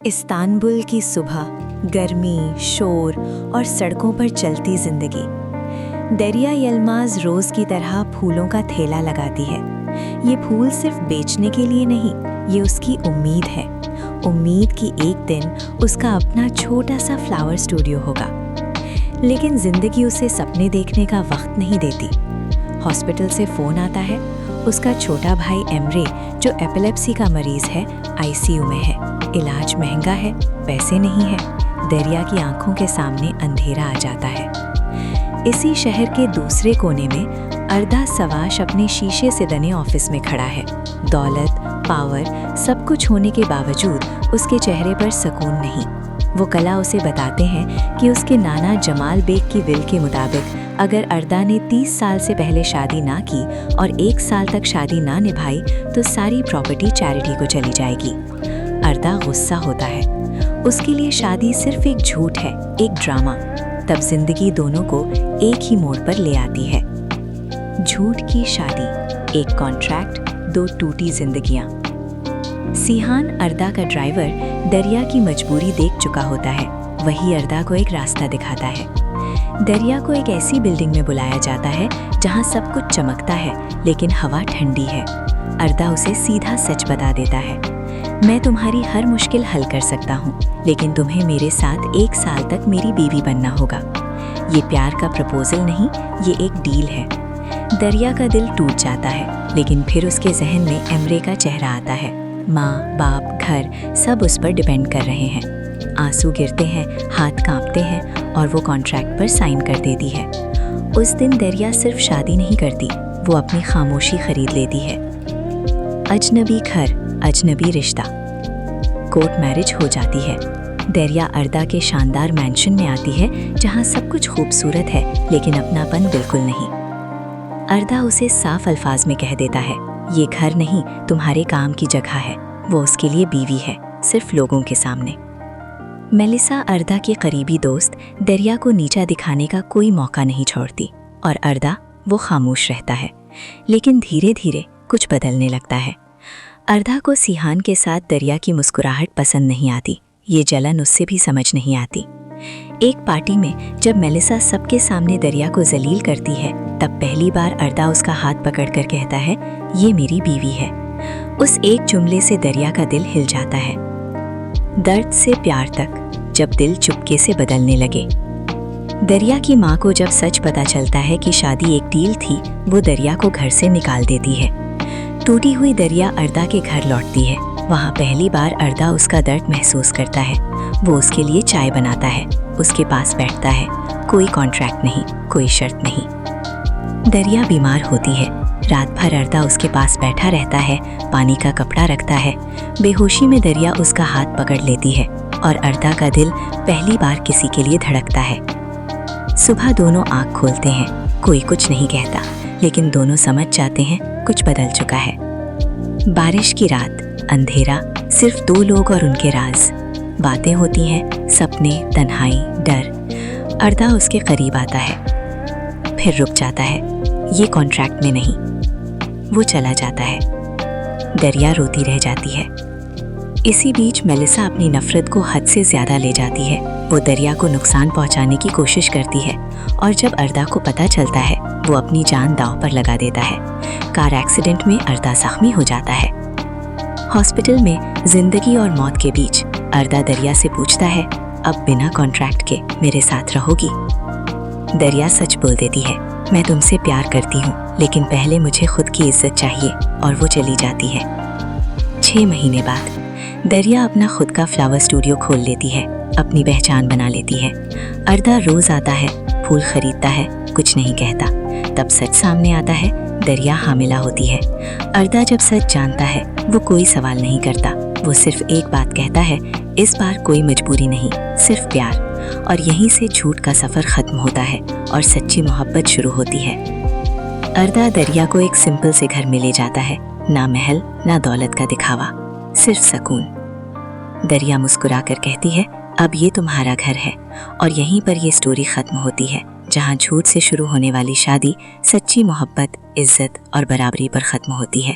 Istanbul की सुबह, गर्मी, शोर और सड़कों पर चलती जिंदगी। दरिया यल्माज रोज की तरह फूलों का ठेला लगाती है। ये फूल सिर्फ बेचने के लिए नहीं, ये उसकी उम्मीद है। उम्मीद कि एक दिन उसका अपना छोटा सा फ्लावर स्टूडियो होगा। लेकिन जिंदगी उसे सपने देखने का वक्त नहीं देती। हॉस्पिटल से फोन आता है। उसका छोटा भाई एमरे, जो एपिलेप्सी का मरीज है, आईसीयू में है। इलाज महंगा है, पैसे नहीं है। दरिया की आंखों के सामने अंधेरा आ जाता है। इसी शहर के दूसरे कोने में अर्दा सवाश अपने शीशे से बने ऑफिस में खड़ा है। दौलत, पावर, सब कुछ होने के बावजूद उसके चेहरे पर सुकून नहीं। वो कला उसे बताते हैं कि उसके नाना जमाल बेग की विल के मुताबिक अगर अर्दा ने 30 साल से पहले शादी ना की और 1 साल तक शादी ना निभाई तो सारी प्रॉपर्टी चैरिटी को चली जाएगी। अर्दा गुस्सा होता है। उसके लिए शादी सिर्फ एक झूठ है, एक ड्रामा। तब जिंदगी दोनों को एक ही मोड़ पर ले आती है। झूठ की शादी, एक कॉन्ट्रैक्ट, 2 टूटी जिंदगियां। सिहान, अर्दा का ड्राइवर, दरिया की मजबूरी देख चुका होता है। वही अर्दा को एक रास्ता दिखाता है। दरिया को एक ऐसी बिल्डिंग में बुलाया जाता है जहां सब कुछ चमकता है लेकिन हवा ठंडी है। अर्दा उसे सीधा सच बता देता है, मैं तुम्हारी हर मुश्किल हल कर सकता हूँ, लेकिन तुम्हें मेरे साथ 1 साल तक मेरी बीवी बनना होगा। ये प्यार का प्रपोजल नहीं, ये एक डील है। दरिया का दिल टूट जाता है, लेकिन फिर उसके जहन में एमरे का चेहरा आता है। माँ, बाप, घर, सब उस पर डिपेंड कर रहे हैं। आंसू गिरते हैं, हाथ कांपते हैं और वो कॉन्ट्रैक्ट पर साइन कर देती है। उस दिन दरिया सिर्फ शादी नहीं करती, वो अपनी खामोशी खरीद लेती है। अजनबी घर, अजनबी रिश्ता। कोर्ट मैरिज हो जाती है। दरिया अर्दा के शानदार मैंशन में आती है जहां सब कुछ खूबसूरत है लेकिन अपनापन बिल्कुल नहीं। अर्दा उसे साफ अल्फाज में कह देता है, ये घर नहीं, तुम्हारे काम की जगह है। वो उसके लिए बीवी है, सिर्फ लोगों के सामने। मेलिसा, अर्दा की करीबी दोस्त, दरिया को नीचा दिखाने का कोई मौका नहीं छोड़ती और अर्दा वो खामोश रहता है। लेकिन धीरे धीरे कुछ बदलने लगता है। अर्दा को सिहान के साथ दरिया की मुस्कुराहट पसंद नहीं आती। ये जलन उससे भी समझ नहीं आती। एक पार्टी में जब मेलिसा सबके सामने दरिया को जलील करती है, तब पहली बार अर्दा उसका हाथ पकड़कर कहता है, ये मेरी बीवी है। उस एक जुमले से दरिया का दिल हिल जाता है। दर्द से प्यार तक, जब दिल चुपके से बदलने लगे। दरिया की माँ को जब सच पता चलता है कि शादी एक डील थी, वो दरिया को घर से निकाल देती है। टूटी हुई दरिया अर्दा के घर लौटती है। वहाँ पहली बार अर्दा उसका दर्द महसूस करता है। वो उसके लिए चाय बनाता है, उसके पास बैठता है। कोई कॉन्ट्रैक्ट नहीं, कोई शर्त नहीं। दरिया बीमार होती है। रात भर अर्दा उसके पास बैठा रहता है, पानी का कपड़ा रखता है। बेहोशी में दरिया उसका हाथ पकड़ लेती है और अर्दा का दिल पहली बार किसी के लिए धड़कता है। सुबह दोनों आँख खोलते हैं। कोई कुछ नहीं कहता, लेकिन दोनों समझ जाते हैं कुछ बदल चुका है। बारिश की रात, अंधेरा, सिर्फ 2 लोग और उनके राज। बातें होती हैं, सपने, तन्हाई, डर। अर्दा उसके करीब आता है, फिर रुक जाता है। ये कॉन्ट्रैक्ट में नहीं। वो चला जाता है। दरिया रोती रह जाती है। इसी बीच मेलिसा अपनी नफरत को हद से ज्यादा ले जाती है। वो दरिया को नुकसान पहुंचाने की कोशिश करती है और जब अर्दा को पता चलता है, वो अपनी जान दांव पर लगा देता है। कार एक्सीडेंट में अर्दा जख्मी हो जाता है। हॉस्पिटल में जिंदगी और मौत के बीच अर्दा दरिया से पूछता है, अब बिना कॉन्ट्रैक्ट के मेरे साथ रहोगी? दरिया सच बोल देती है, मैं तुमसे प्यार करती हूँ, लेकिन पहले मुझे खुद की इज्जत चाहिए, और वो चली जाती है। 6 महीने बाद दरिया अपना खुद का फ्लावर स्टूडियो खोल लेती है, अपनी पहचान बना लेती है। अर्दा रोज आता है, फूल खरीदता है, कुछ नहीं कहता। तब सच सामने आता है, दरिया हामिला होती है। अर्दा जब सच जानता है, वो कोई सवाल नहीं करता। वो सिर्फ एक बात कहता है, इस बार कोई मजबूरी नहीं, सिर्फ प्यार। और यहीं से झूठ का सफर खत्म होता है और सच्ची मोहब्बत शुरू होती है। अर्दा दरिया को एक सिंपल से घर में ले जाता है। ना महल, ना दौलत का दिखावा, सिर्फ सुकून। दरिया मुस्कुराकर कहती है, अब ये तुम्हारा घर है। और यहीं पर ये स्टोरी खत्म होती है, जहां झूठ से शुरू होने वाली शादी सच्ची मोहब्बत, इज्जत और बराबरी पर खत्म होती है।